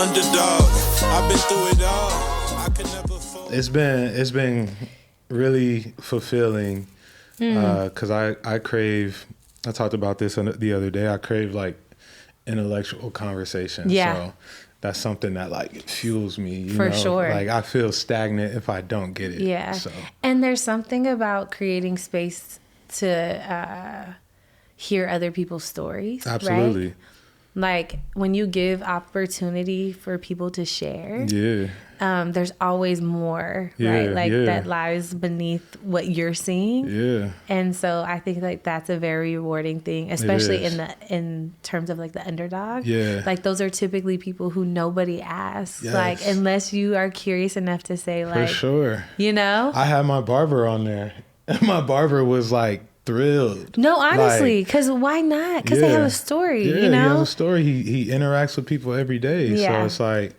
underdog. I've been through it all. I could never fall. It's been really fulfilling because I crave. I talked about this the other day. I crave like intellectual conversation. Yeah. So that's something that like fuels me. For sure. Like I feel stagnant if I don't get it. Yeah. So. And there's something about creating space to hear other people's stories. Absolutely. Right? Like when you give opportunity for people to share. Yeah. There's always more, right? Like that lies beneath what you're seeing. Yeah. And so I think like that's a very rewarding thing, especially in terms of like the underdog. Yeah. Like those are typically people who nobody asks. Yes. Like unless you are curious enough to say like, for sure. You know? I had my barber on there and my barber was like thrilled. No, honestly, because why not? Because they have a story, you know? He has a story. He interacts with people every day. Yeah. So it's like,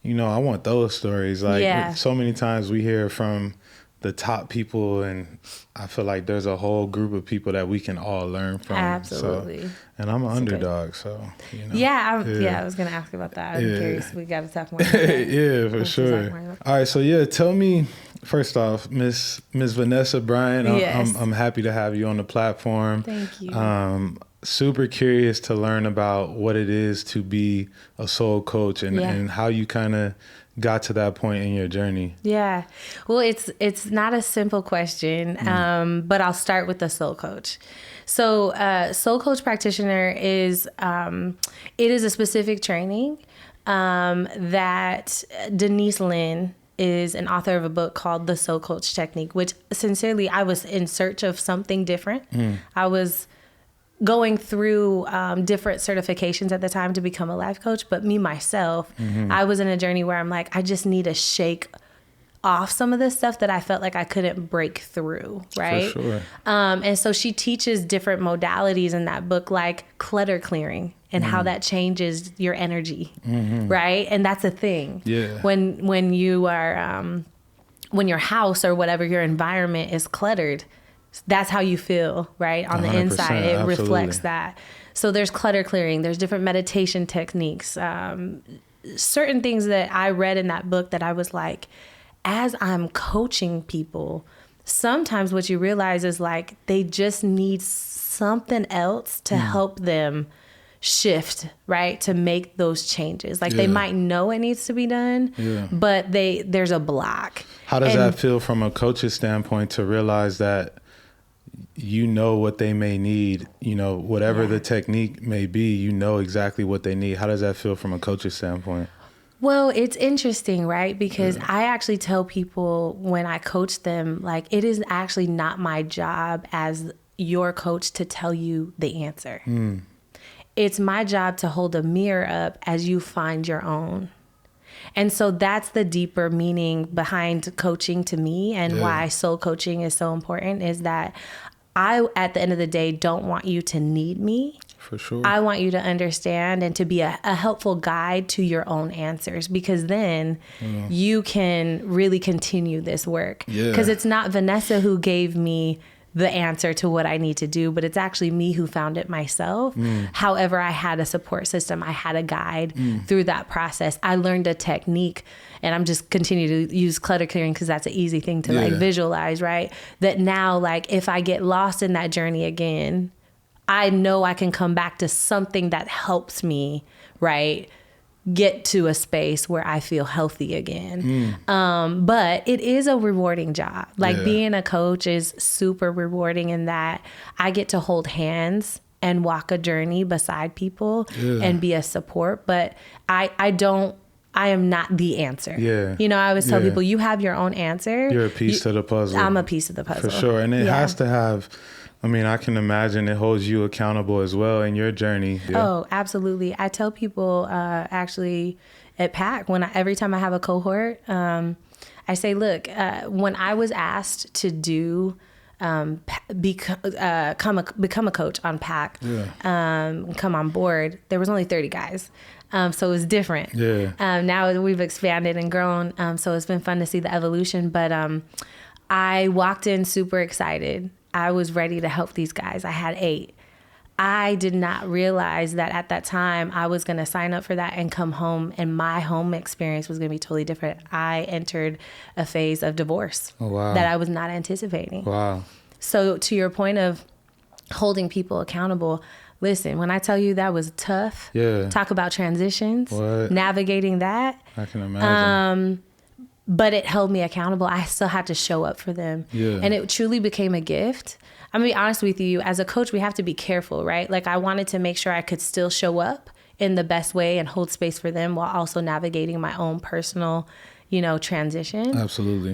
you know, I want those stories. Like so many times we hear from the top people and I feel like there's a whole group of people that we can all learn from. Absolutely. So, and I'm an underdog, so, you know. Yeah, I was going to ask about that. I'm curious. We got to talk more about that. Yeah, for sure. All right, so tell me, first off, Miss Vanessa Bryant, I'm happy to have you on the platform. Thank you. Super curious to learn about what it is to be a soul coach and how you kind of got to that point in your journey. Yeah. Well, it's not a simple question, but I'll start with the soul coach. So soul coach practitioner is, it is a specific training that Denise Lynn is an author of a book called The Soul Coach Technique, which sincerely, I was in search of something different. I was going through different certifications at the time to become a life coach. But me, myself, I was in a journey where I'm like, I just need to shake off some of this stuff that I felt like I couldn't break through, right? For sure. And so she teaches different modalities in that book, like clutter clearing and how that changes your energy, right? And that's a thing. Yeah. When you are, when your house or whatever your environment is cluttered, that's how you feel, right? On the inside, it reflects that. So there's clutter clearing. There's different meditation techniques. Certain things that I read in that book that I was like, as I'm coaching people, sometimes what you realize is like they just need something else to help them shift, right? To make those changes. Like they might know it needs to be done, but there's a block. How does that feel from a coach's standpoint to realize that you know what they may need, you know, whatever the technique may be, you know exactly what they need. How does that feel from a coach's standpoint? Well, it's interesting, right? Because I actually tell people when I coach them, like, it is actually not my job as your coach to tell you the answer. It's my job to hold a mirror up as you find your own. And so that's the deeper meaning behind coaching to me, and why soul coaching is so important is that I, at the end of the day, don't want you to need me. For sure. I want you to understand and to be a helpful guide to your own answers, because then you can really continue this work. Because it's not Vanessa who gave me the answer to what I need to do, but it's actually me who found it myself. However, I had a support system. I had a guide through that process. I learned a technique, and I'm just continue to use clutter clearing because that's an easy thing to like visualize, right? That now, like, if I get lost in that journey again, I know I can come back to something that helps me, right? Get to a space where I feel healthy again. But it is a rewarding job. Like being a coach is super rewarding in that I get to hold hands and walk a journey beside people and be a support. But I am not the answer. You know, I always tell people, you have your own answer. You're a piece of the puzzle. I'm a piece of the puzzle. For sure. And it has to have, I mean, I can imagine it holds you accountable as well in your journey. Oh, absolutely. I tell people actually at PAC, every time I have a cohort, I say, look, when I was asked to do become a coach on PAC, come on board, there was only 30 guys. So it was different. Now we've expanded and grown. So it's been fun to see the evolution. But I walked in super excited. I was ready to help these guys. I had 8. I did not realize that at that time I was going to sign up for that and come home, and my home experience was going to be totally different. I entered a phase of divorce that I was not anticipating. Wow. So to your point of holding people accountable, listen, when I tell you that was tough, talk about transitions, navigating that. I can imagine. But it held me accountable. I still had to show up for them. Yeah. And it truly became a gift. I'm going to be honest with you. As a coach, we have to be careful, right? Like, I wanted to make sure I could still show up in the best way and hold space for them while also navigating my own personal, transition. Absolutely.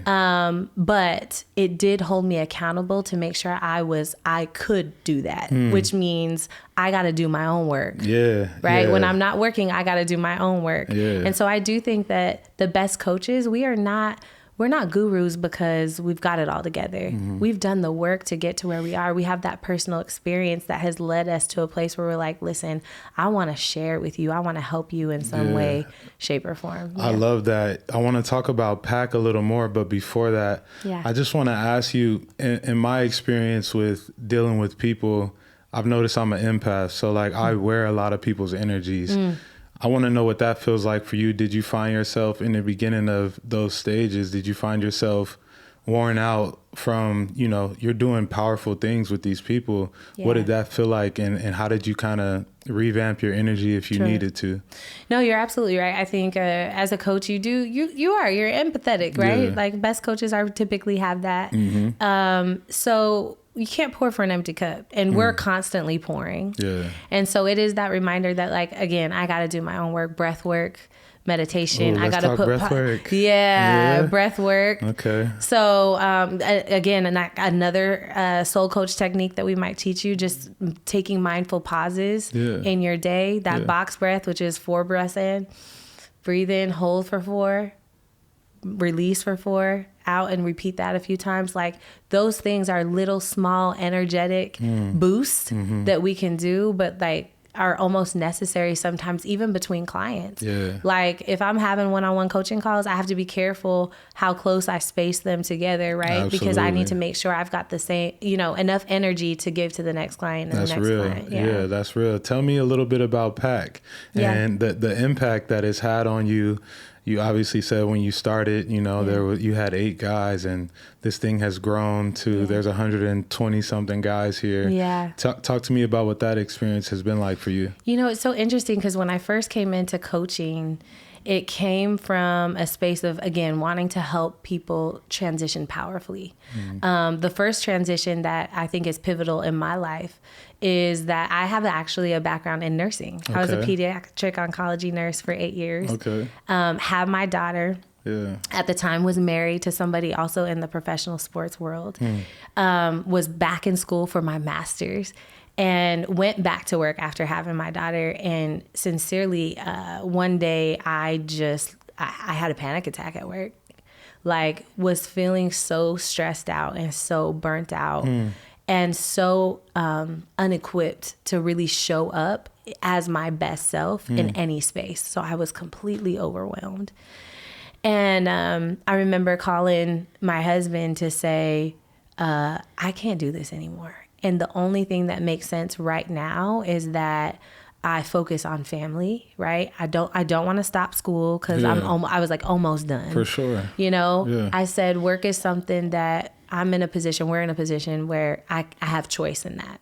But it did hold me accountable to make sure I could do that, which means I got to do my own work. Yeah. Right. Yeah. When I'm not working, I got to do my own work. Yeah. And so I do think that the best coaches, we're not gurus because we've got it all together. We've done the work to get to where we are. We have that personal experience that has led us to a place where we're like, listen, I want to share it with you. I want to help you in some way, shape, or form. Yeah. I love that. I want to talk about PAC a little more, but before that, I just want to ask you, in my experience with dealing with people, I've noticed I'm an empath. So like I wear a lot of people's energies. I want to know what that feels like for you. Did you find yourself in the beginning of those stages? Did you find yourself worn out from, you're doing powerful things with these people? Yeah. What did that feel like? And how did you kind of revamp your energy if you needed to? No, you're absolutely right. I think as a coach, you're empathetic, right? Yeah. Like best coaches typically have that. So you can't pour from an empty cup, and we're constantly pouring. Yeah. And so it is that reminder that, like, again, I got to do my own work, breath work, meditation. I got to put breath work. Breath work. Okay. So again, another soul coach technique that we might teach you, just taking mindful pauses in your day. That box breath, which is 4 breaths in, breathe in, hold for 4, release for 4, out, and repeat that a few times. Like, those things are little small energetic boosts that we can do, but like are almost necessary sometimes, even between clients. Yeah. Like, if I'm having one-on-one coaching calls, I have to be careful how close I space them together, right? Absolutely. Because I need to make sure I've got the same, enough energy to give to the next client and that's the next real. client. Yeah, that's real. Tell me a little bit about PAC and the impact that it's had on you. You obviously said when you started, you had 8 guys, and this thing has grown to there's 120 something guys here. Yeah. Talk to me about what that experience has been like for you. It's so interesting because when I first came into coaching, it came from a space of, again, wanting to help people transition powerfully. The first transition that I think is pivotal in my life is that I have actually a background in nursing. Okay. I was a pediatric oncology nurse for 8 years. Okay. Had my daughter. Yeah. At the time was married to somebody also in the professional sports world. Was back in school for my master's and went back to work after having my daughter. And sincerely, one day I had a panic attack at work. Like, was feeling so stressed out and so burnt out. And so unequipped to really show up as my best self in any space. So I was completely overwhelmed. And I remember calling my husband to say, I can't do this anymore. And the only thing that makes sense right now is that I focus on family, right? I don't want to stop school because I was like almost done. For sure. I said work is something that we're in a position where I have choice in that.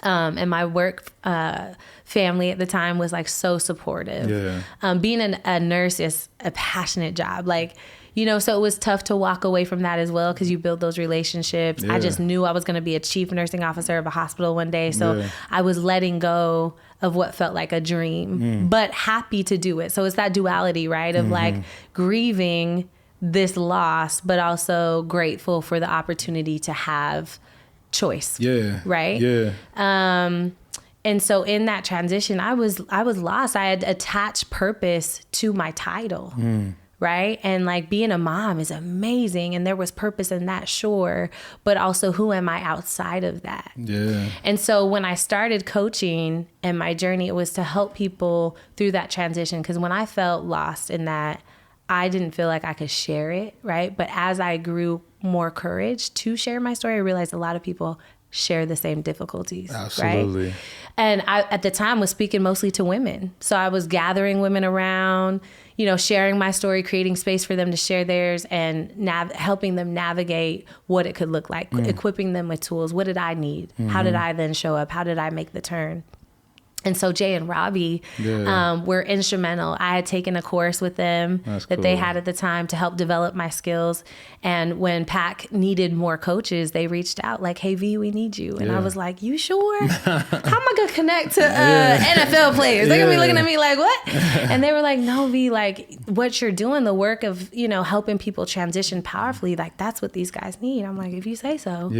And my work family at the time was like so supportive. Yeah. Being a nurse is a passionate job. Like, so it was tough to walk away from that as well because you build those relationships. Yeah. I just knew I was going to be a chief nursing officer of a hospital one day. So I was letting go of what felt like a dream, but happy to do it. So it's that duality, right? Of like grieving this loss, but also grateful for the opportunity to have choice. Yeah. Right. Yeah. And so in that transition, I was lost. I had attached purpose to my title. Right. And like being a mom is amazing. And there was purpose in that, sure. But also, who am I outside of that? Yeah. And so when I started coaching and my journey, it was to help people through that transition. Because when I felt lost in that, I didn't feel like I could share it. Right. But as I grew more courage to share my story, I realized a lot of people share the same difficulties. Absolutely. Right? And I, at the time, was speaking mostly to women. So I was gathering women around, you know, sharing my story, creating space for them to share theirs, and helping them navigate what it could look like, equipping them with tools. What did I need? How did I then show up? How did I make the turn? And so Jay and Robbie were instrumental. I had taken a course with them that they had at the time to help develop my skills. And when PAC needed more coaches, they reached out like, hey, V, we need you. And I was like, you sure? How am I going to connect to NFL players? They're going to be looking at me like, what? And they were like, no, V, like what you're doing, the work of, you know, helping people transition powerfully, like that's what these guys need. I'm like, if you say so,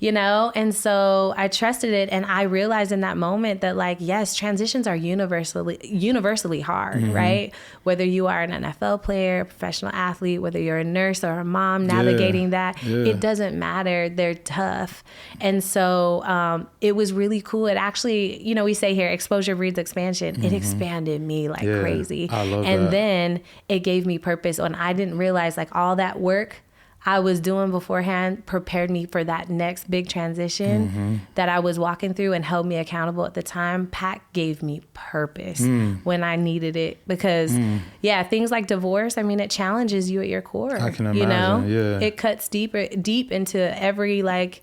you know? And so I trusted it. And I realized in that moment that like, yes, transitions are universally hard, right? Whether you are an NFL player, a professional athlete, whether you're a nurse or a mom navigating that, it doesn't matter. They're tough. And so it was really cool. It actually, you know, we say here, exposure breeds expansion. It expanded me like crazy. I love and that. then it gave me purpose. And I didn't realize like all that work I was doing beforehand prepared me for that next big transition that I was walking through and held me accountable at the time. PAC gave me purpose when I needed it because, things like divorce, I mean, it challenges you at your core. I can imagine, you know? It cuts deep into every like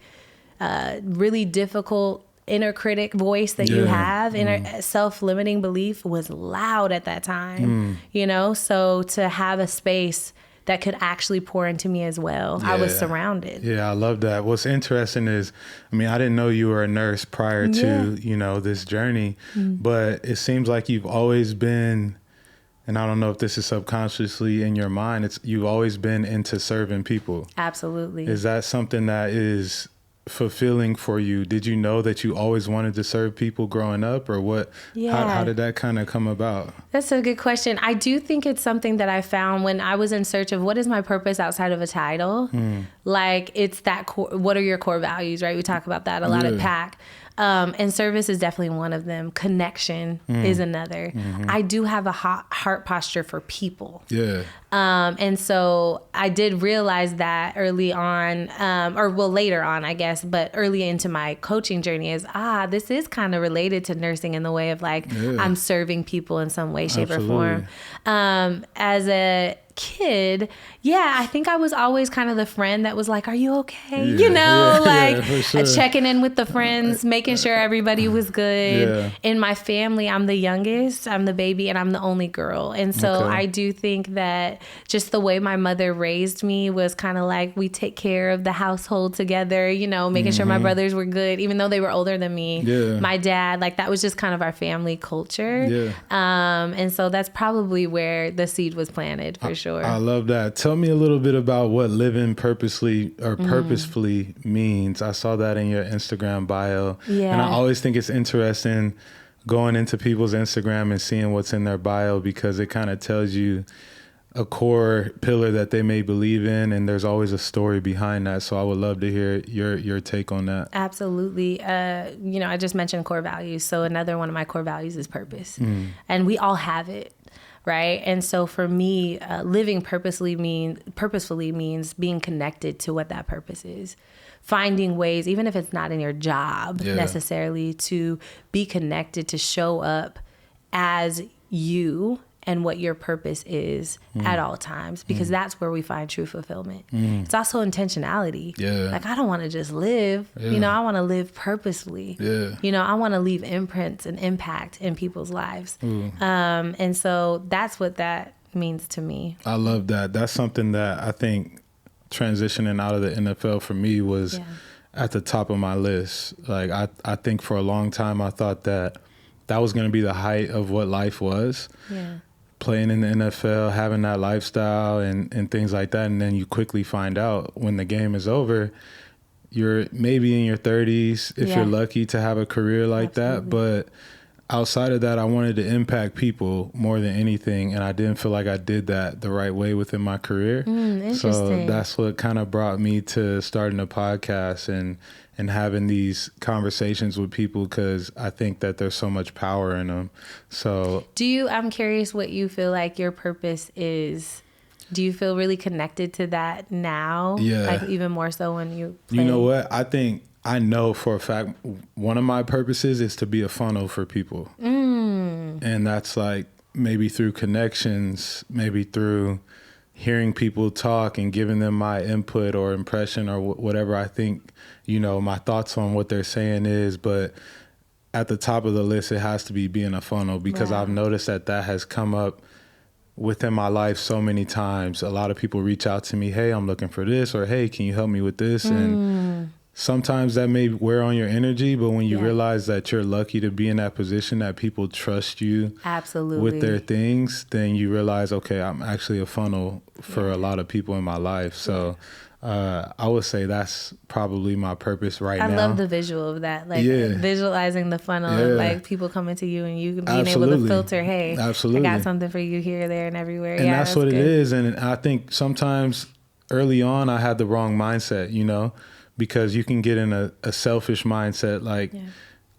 really difficult inner critic voice that you have. Inner self-limiting belief was loud at that time, you know? So to have a space that could actually pour into me as well. I was surrounded. Yeah, I love that. What's interesting is, I mean, I didn't know you were a nurse prior to, you know, this journey, but it seems like you've always been, and I don't know if this is subconsciously in your mind, you've always been into serving people. Absolutely. Is that something that is fulfilling for you? Did you know that you always wanted to serve people growing up, or what? How did that kind of come about? That's a good question. I do think it's something that I found when I was in search of what is my purpose outside of a title. Like it's that what are your core values, right? We talk about that a lot at PAC. And service is definitely one of them. Connection is another. I do have a heart posture for people. And so I did realize that early on, later on, I guess, but early into my coaching journey is, this is kind of related to nursing in the way of like, I'm serving people in some way, shape, or form. As a kid, I think I was always kind of the friend that was like, are you okay? You know, checking in with the friends, making sure everybody was good. In my family, I'm the youngest, I'm the baby, and I'm the only girl. And so I do think that just the way my mother raised me was kind of like, we take care of the household together, you know, making sure my brothers were good, even though they were older than me. My dad, like that was just kind of our family culture. And so that's probably where the seed was planted for sure. I love that. Tell me a little bit about what living purposely or purposefully means. I saw that in your Instagram bio. And I always think it's interesting going into people's Instagram and seeing what's in their bio, because it kind of tells you a core pillar that they may believe in, and there's always a story behind that. So I would love to hear your take on that. Absolutely. You know, I just mentioned core values. So another one of my core values is purpose. And we all have it. Right. And so for me, living purposefully means being connected to what that purpose is. Finding ways, even if it's not in your job necessarily, to be connected, to show up as you and what your purpose is at all times, because that's where we find true fulfillment. It's also intentionality. Like, I don't want to just live, you know, I want to live purposefully. You know, I want to leave imprints and impact in people's lives. And so that's what that means to me. I love that. That's something that I think transitioning out of the NFL for me was at the top of my list. Like, I think for a long time, I thought that was going to be the height of what life was. Playing in the NFL, having that lifestyle and things like that. And then you quickly find out when the game is over, you're maybe in your 30s if you're lucky to have a career like that. But outside of that, I wanted to impact people more than anything. And I didn't feel like I did that the right way within my career. So that's what kind of brought me to starting a podcast and having these conversations with people, because I think that there's so much power in them. So I'm curious what you feel like your purpose is. Do you feel really connected to that now? Like even more so when you play? You know what? I think I know for a fact one of my purposes is to be a funnel for people. And that's like maybe through connections, maybe through hearing people talk and giving them my input or impression or whatever I think, my thoughts on what they're saying is. But at the top of the list, it has to be being a funnel, because I've noticed that has come up within my life so many times. A lot of people reach out to me, hey, I'm looking for this, or hey, can you help me with this? And sometimes that may wear on your energy, but when you realize that you're lucky to be in that position, that people trust you with their things, then you realize, okay, I'm actually a funnel for a lot of people in my life. So I would say that's probably my purpose now. I love the visual of that, like visualizing the funnel of like people coming to you and you being able to filter, hey, I got something for you here, there, and everywhere. And that's what it is. And I think sometimes early on I had the wrong mindset, because you can get in a selfish mindset, like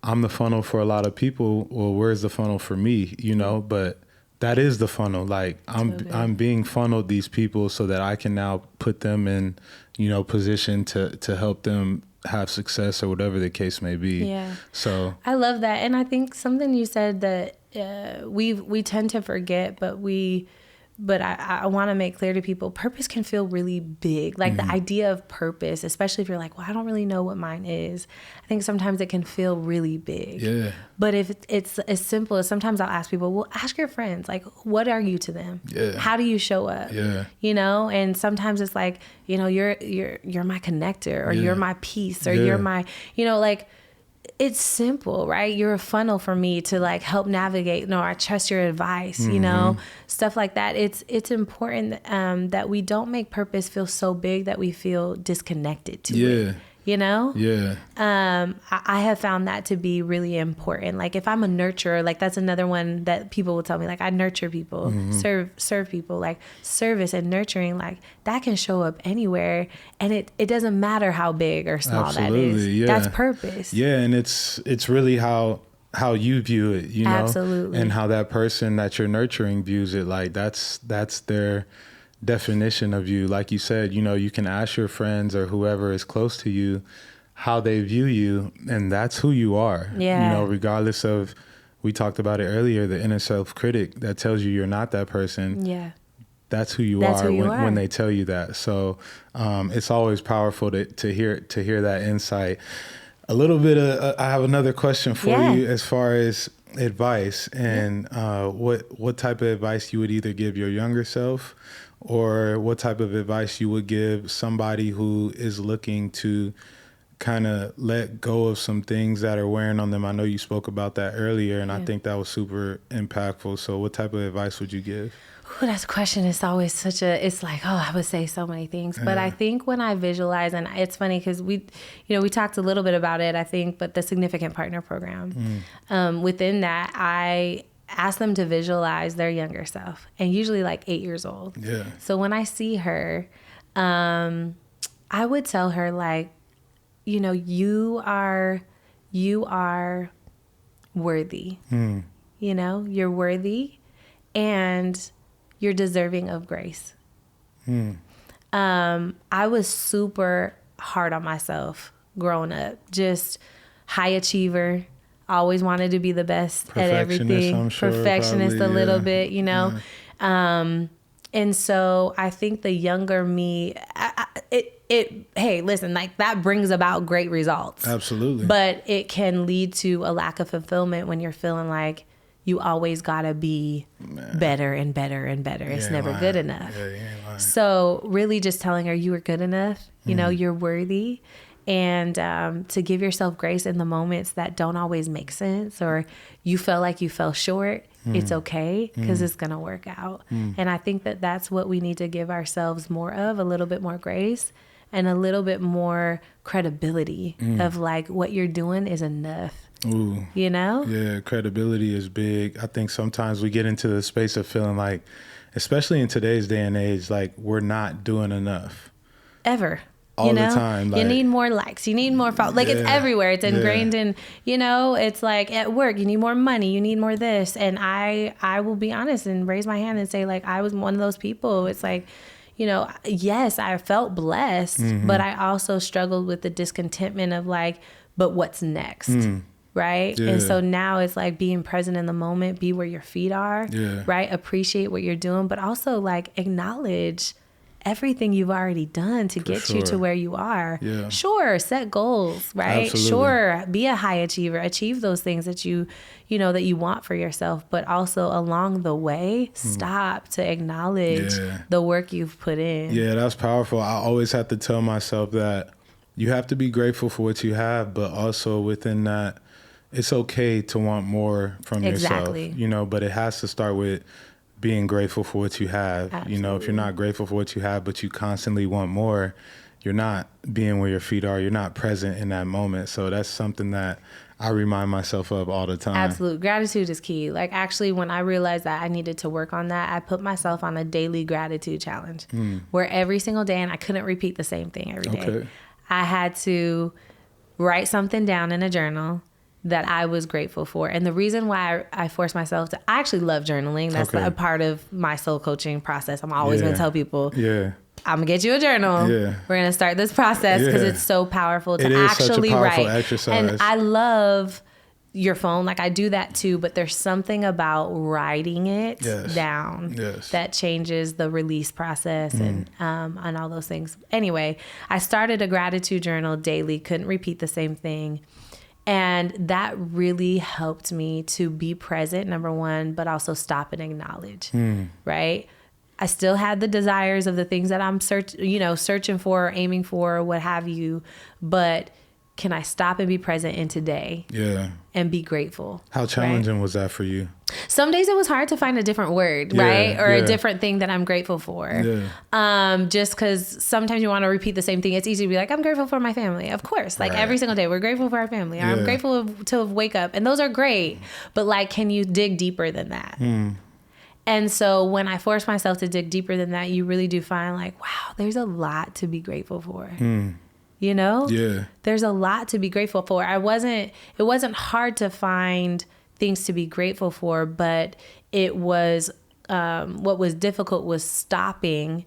I'm the funnel for a lot of people. Well, where's the funnel for me, but that is the funnel. Like I'm being funneled these people so that I can now put them in, position to help them have success or whatever the case may be. Yeah. So I love that. And I think something you said that we tend to forget, but I want to make clear to people, purpose can feel really big. Like the idea of purpose, especially if you're like, well, I don't really know what mine is. I think sometimes it can feel really big. Yeah. But if it's as simple as, sometimes I'll ask people, well, ask your friends, like, what are you to them? Yeah. How do you show up? Yeah. And sometimes it's like, you're my connector, or you're my peace, or you're my, it's simple, right? You're a funnel for me to like help navigate. No, I trust your advice, stuff like that. It's important that we don't make purpose feel so big that we feel disconnected to it. Yeah. I have found that to be really important. Like if I'm a nurturer, like that's another one that people will tell me, like I nurture people, serve people, like service and nurturing, like that can show up anywhere. And it doesn't matter how big or small that is. Yeah. That's purpose. Yeah. And it's really how you view it, Absolutely. And how that person that you're nurturing views it. Like that's their definition of you. Like you said, you can ask your friends or whoever is close to you how they view you, and that's who you are. Yeah. Regardless of, we talked about it earlier, the inner self-critic that tells you you're not that person. Yeah. That's who you are when they tell you that. So it's always powerful to hear that insight. A little bit of I have another question for you as far as advice, and what type of advice you would either give your younger self, or what type of advice you would give somebody who is looking to kind of let go of some things that are wearing on them. I know you spoke about that earlier, and I think that was super impactful. So what type of advice would you give? Ooh, that's a question. It's always it's like, I would say so many things. But I think when I visualize, and it's funny because we talked a little bit about it, I think, but the significant partner program, within that, I ask them to visualize their younger self, and usually like 8 years old. Yeah. So when I see her, I would tell her, like, you are worthy. You're worthy, and you're deserving of grace. I was super hard on myself growing up, just high achiever. Always wanted to be the best at everything. I'm sure, perfectionist probably, a little bit, Yeah. And so I think the younger me, hey, listen, like that brings about great results. Absolutely. But it can lead to a lack of fulfillment when you're feeling like you always gotta be better and better and better. It's never good enough. Yeah, so really just telling her you were good enough, you're worthy. And to give yourself grace in the moments that don't always make sense, or you felt like you fell short, it's okay, because it's going to work out. And I think that that's what we need to give ourselves more of, a little bit more grace and a little bit more credibility of like what you're doing is enough. Ooh. Yeah, credibility is big. I think sometimes we get into the space of feeling like, especially in today's day and age, like we're not doing enough. Ever. All the time. Like, you need more likes. You need more followers. Like it's everywhere. It's ingrained in, it's like at work, you need more money. You need more this. And I will be honest and raise my hand and say, like, I was one of those people. It's like, yes, I felt blessed, but I also struggled with the discontentment of like, but what's next? Right. Yeah. And so now it's like being present in the moment, be where your feet are, right? Appreciate what you're doing, but also like acknowledge everything you've already done to get you to where you are. Yeah. Sure. Set goals, right? Absolutely. Sure. Be a high achiever, achieve those things that you want for yourself, but also along the way, stop to acknowledge the work you've put in. Yeah, that's powerful. I always have to tell myself that you have to be grateful for what you have, but also within that, it's okay to want more from yourself, but it has to start with being grateful for what you have. Absolutely. If you're not grateful for what you have, but you constantly want more, you're not being where your feet are. You're not present in that moment. So that's something that I remind myself of all the time. Absolute. Gratitude is key. Like actually, when I realized that I needed to work on that, I put myself on a daily gratitude challenge where every single day, and I couldn't repeat the same thing every day. Okay. I had to write something down in a journal that I was grateful for. And the reason why I forced myself to, I actually love journaling. That's a part of my soul coaching process. I'm always going to tell people, I'm going to get you a journal. Yeah. We're going to start this process because it's so powerful to actually write. Exercise. And I love your phone. Like I do that too, but there's something about writing it down that changes the release process and all those things. Anyway, I started a gratitude journal daily, couldn't repeat the same thing. And that really helped me to be present, number one, but also stop and acknowledge, right? I still had the desires of the things that I'm searching for, or aiming for, or what have you, but can I stop and be present in today? Yeah. And be grateful. How challenging was that for you? Some days it was hard to find a different word, right? Or a different thing that I'm grateful for. Yeah. Just because sometimes you want to repeat the same thing. It's easy to be like, I'm grateful for my family. Of course. Like every single day, we're grateful for our family. I'm grateful to wake up. And those are great. But like, can you dig deeper than that? And so when I force myself to dig deeper than that, you really do find like, wow, there's a lot to be grateful for. There's a lot to be grateful for. It wasn't hard to find things to be grateful for, but it was, what was difficult was stopping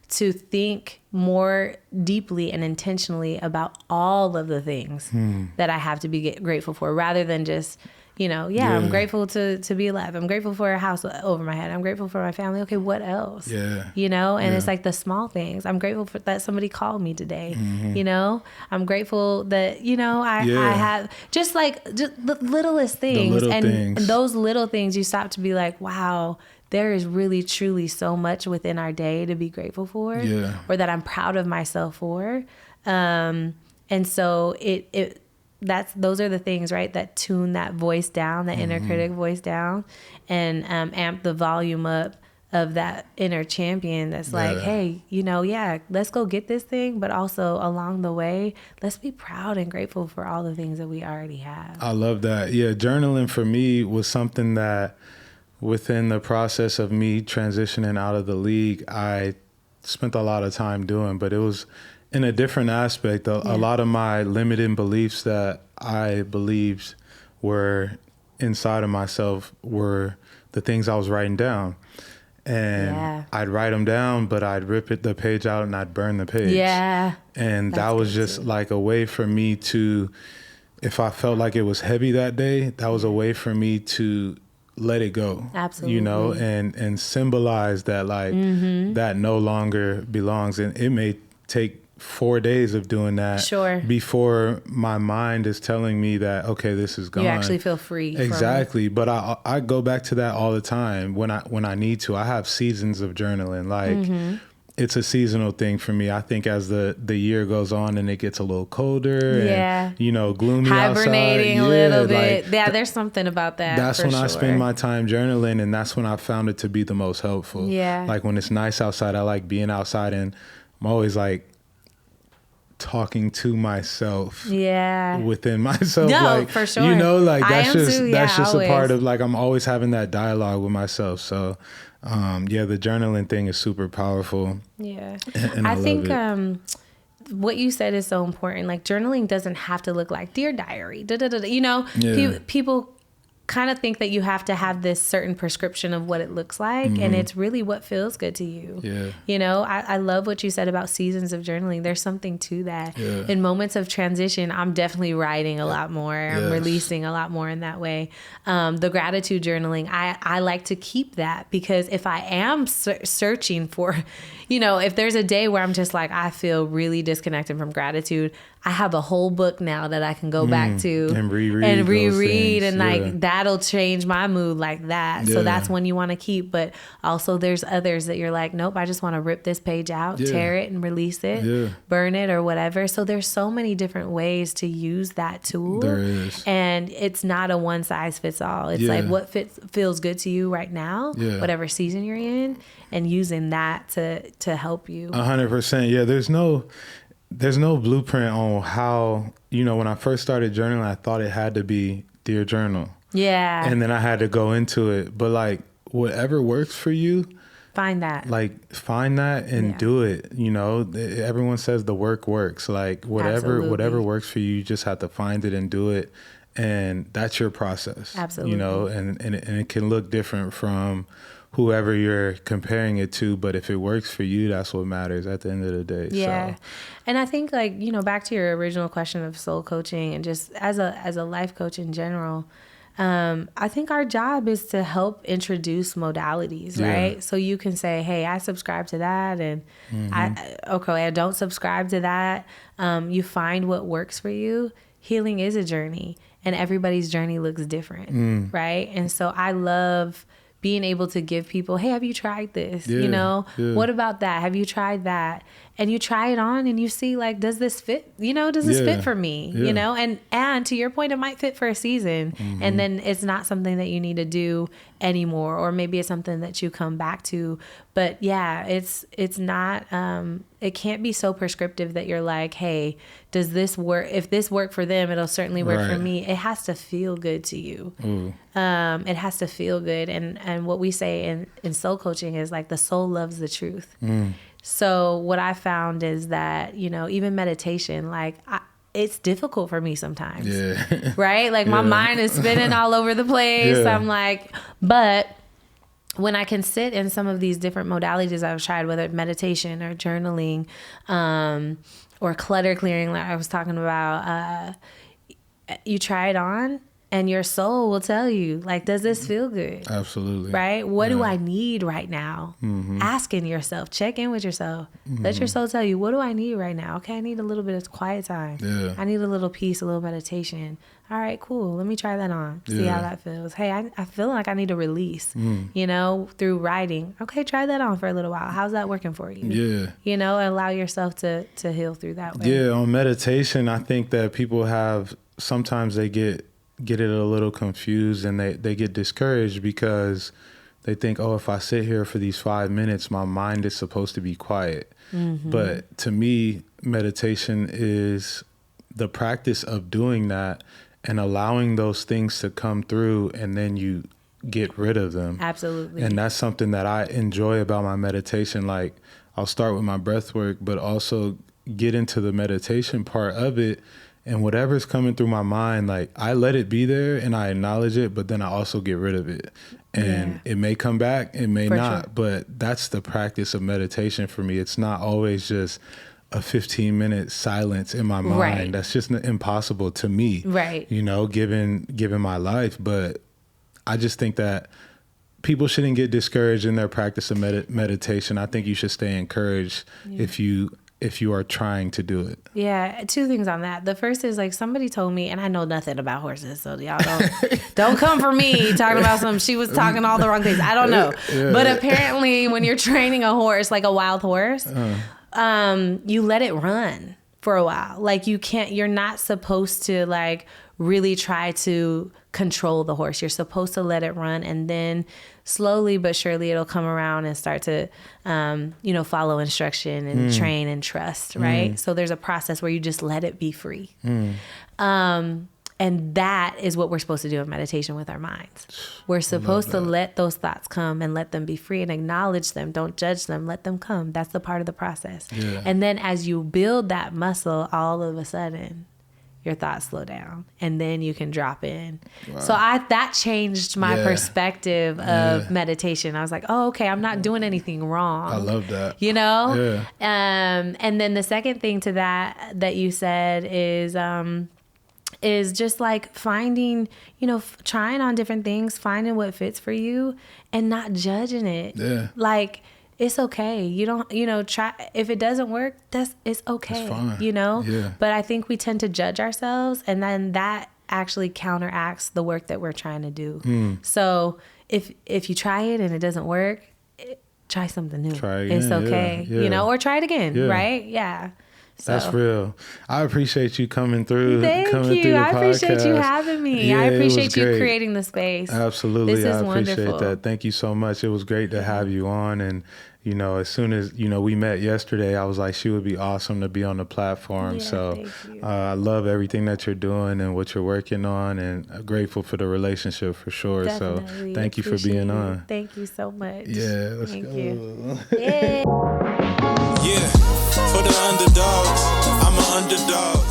to think more deeply and intentionally about all of the things that I have to be grateful for, rather than just, I'm grateful to be alive. I'm grateful for a house over my head. I'm grateful for my family. Okay, what else? And it's like the small things. I'm grateful for that somebody called me today. I'm grateful that, I have just the littlest things. And those little things, you stop to be like, wow, there is really, truly so much within our day to be grateful for, or that I'm proud of myself for. And so those are the things, right, that tune that voice down, that inner critic voice down, and amp the volume up of that inner champion that's like, hey, let's go get this thing, but also along the way, let's be proud and grateful for all the things that we already have. I love that. Yeah, journaling for me was something that within the process of me transitioning out of the league, I spent a lot of time doing, but it was in a different aspect. A lot of my limiting beliefs that I believed were inside of myself were the things I was writing down. And I'd write them down, but I'd rip the page out and I'd burn the page. Yeah. And that was just like a way for me to, if I felt like it was heavy that day, that was a way for me to let it go. Absolutely. And symbolize that that no longer belongs. And it may take 4 days of doing that before my mind is telling me that, okay, this is gone. You actually feel free. Exactly. But I go back to that all the time when I need to. I have seasons of journaling. It's a seasonal thing for me. I think as the year goes on and it gets a little colder and, gloomy hibernating outside. A little bit. There's something about that. That's when I spend my time journaling, and that's when I found it to be the most helpful. Yeah. Like when it's nice outside, I like being outside, and I'm always like talking to myself within myself. No, for sure. That's just a part of I'm always having that dialogue with myself. So the journaling thing is super powerful. Yeah. And I think what you said is so important. Like journaling doesn't have to look like Dear Diary. People kind of think that you have to have this certain prescription of what it looks like. And it's really what feels good to you. Yeah. You know, I love what you said about seasons of journaling. There's something to that. Yeah. In moments of transition, I'm definitely writing a lot more. I'm Yes. releasing a lot more in that way. The gratitude journaling, I like to keep that, because if I am searching for, you know, if there's a day where I'm just like, I feel really disconnected from gratitude, I have a whole book now that I can go back to and reread and like that'll change my mood like that. So that's one you want to keep. But also there's others that you're like, nope, I just want to rip this page out, tear it and release it, burn it or whatever. So there's so many different ways to use that tool. There is. And it's not a one size fits all. It's like what feels good to you right now, whatever season you're in, and using that to help you. 100%. Yeah, there's no blueprint on how, you know, when I first started journaling, I thought it had to be Dear Journal. Yeah. And then I had to go into it. But like, whatever works for you, find that. Like, find that and do it. You know, everyone says the work works. Like, whatever works for you, you just have to find it and do it. And that's your process. Absolutely. You know, and it can look different from whoever you're comparing it to, but if it works for you, that's what matters at the end of the day. Yeah. So. And I think, like, you know, back to your original question of soul coaching and just as a life coach in general, I think our job is to help introduce modalities, right? So you can say, hey, I subscribe to that, and I don't subscribe to that. You find what works for you. Healing is a journey, and everybody's journey looks different, right? And so I love being able to give people, hey, have you tried this? You know, what about that? Have you tried that? And you try it on and you see, like, does this fit? You know, does this fit for me? You know, and to your point, it might fit for a season, and then it's not something that you need to do anymore, or maybe it's something that you come back to. But yeah, it's not, it can't be so prescriptive that you're like, hey, does this work? If this worked for them, it'll certainly work for me. It has to feel good to you. It has to feel good. And what we say in soul coaching is, like, the soul loves the truth. So what I found is that, you know, even meditation, like, it's difficult for me sometimes, right? Like my mind is spinning all over the place. I'm like, but when I can sit in some of these different modalities I've tried, whether it's meditation or journaling, or clutter clearing, like I was talking about, you try it on and your soul will tell you, like, does this feel good? Absolutely. Right? What do I need right now? Asking yourself, check in with yourself. Let your soul tell you, what do I need right now? Okay, I need a little bit of quiet time. I need a little peace, a little meditation. All right, cool. Let me try that on. See how that feels. Hey, I feel like I need a release, you know, through writing. Okay, try that on for a little while. How's that working for you? You know, allow yourself to heal through that way. On meditation, I think that people sometimes they get it a little confused, and they get discouraged because they think, oh, if I sit here for these 5 minutes, my mind is supposed to be quiet. But to me, meditation is the practice of doing that and allowing those things to come through, and then you get rid of them. Absolutely. And that's something that I enjoy about my meditation. Like, I'll start with my breath work, but also get into the meditation part of it. And whatever's coming through my mind, like, I let it be there and I acknowledge it, but then I also get rid of it. And it may come back, it may not, but that's the practice of meditation for me. It's not always just a 15-minute silence in my mind. That's just impossible to me, you know, given my life. But I just think that people shouldn't get discouraged in their practice of meditation. I think you should stay encouraged if you are trying to do it. Yeah, two things on that. The first is, like, somebody told me, and I know nothing about horses, so y'all don't come for me talking about she was talking all the wrong things. I don't know. But apparently when you're training a horse, like a wild horse, you let it run for a while. Like, you're not supposed to, like, really try to control the horse. You're supposed to let it run, and then slowly but surely it'll come around and start to, you know, follow instruction and train and trust, right? So there's a process where you just let it be free. And that is what we're supposed to do in meditation with our minds. We're supposed to let those thoughts come and let them be free and acknowledge them. Don't judge them. Let them come. That's the part of the process. And then as you build that muscle, all of a sudden, your thoughts slow down, and then you can drop in. Wow. So that changed my perspective of meditation. I was like, oh, okay, I'm not doing anything wrong. I love that. You know? Yeah. And then the second thing to that you said is just like finding, trying on different things, finding what fits for you and not judging it. Yeah. Like, it's okay. You don't, try. If it doesn't work, it's okay. It's fine. Yeah. But I think we tend to judge ourselves, and then that actually counteracts the work that we're trying to do. So if you try it and it doesn't work, try something new. Try again. It's okay. Yeah. Or try it again. Right? Yeah. So. That's real. I appreciate you coming through. Thank you. I appreciate you having me. Yeah, I appreciate you creating the space. Absolutely. This is I appreciate wonderful. that. Thank you so much. It was great to have you on. And, as soon as, we met yesterday, I was like, she would be awesome to be on the platform. Yeah, so I love everything that you're doing and what you're working on, and I'm grateful for the relationship for sure. Definitely. So thank you for being on. Thank you so much. Yeah, let's Thank go. you. Yeah. Yeah, for the underdogs, I'm an underdog.